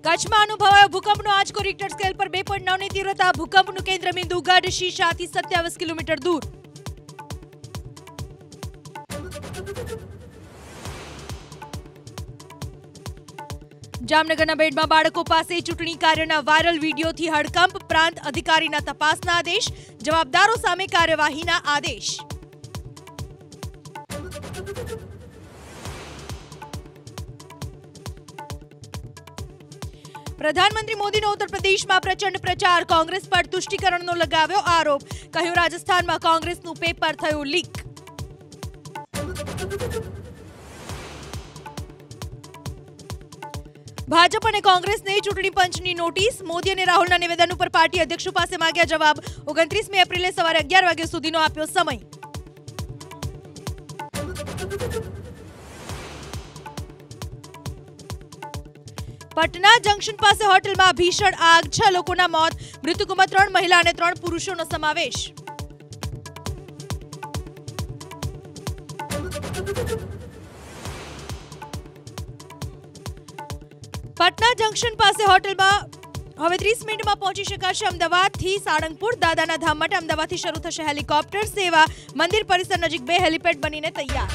કચ્છમાં અનુભવાયો ભૂકંપનો આંચકો Richter scale પર 2.9 ની તીવ્રતા. ભૂકંપનું કેન્દ્રબિંદુ ગઢ શીશાથી 27 કિલોમીટર દૂર. જામનગરના બેડમાં બાળકો પાસે ચૂંટણી કાર્યના વાયરલ વિડીયોથી હડકંપ. પ્રાંત અધિકારીના તપાસના આદેશ. જવાબદારો સામે કાર્યવાહીના આદેશ. પ્રધાનમંત્રી મોદીનો ઉત્તર પ્રદેશમાં પ્રચંડ પ્રચાર. કોંગ્રેસ પર તુષ્ટિકરણનો લગાવ્યો આરોપ. કહ્યું રાજસ્થાનમાં કોંગ્રેસનું પેપર થયું લીક. ભાજપ અને કોંગ્રેસને ચૂંટણી પંચની નોટિસ. મોદી અને રાહુલના નિવેદન ઉપર પાર્ટી અધ્યક્ષો પાસે માંગ્યા જવાબ. 29મી એપ્રિલે સવારે 11 વાગ્યા સુધીનો આપ્યો સમય. પટના જંકશન પાસે હોટલમાં ભીષણ આગ. 6 લોકોના મોત. મૃતકોમાં 3 મહિલા અને 3 પુરુષોનો સમાવેશ. પટના જંકશન પાસે હોટલમાં હવે 30 મિનિટમાં પહોંચી શકાશે. અમદાવાદથી સાળંગપુર. દાદાના ધામ માટે અમદાવાદથી શરૂ થશે હેલિકોપ્ટર સેવા. મંદિર પરિસર નજીક 2 હેલિપેડ બનીને તૈયાર.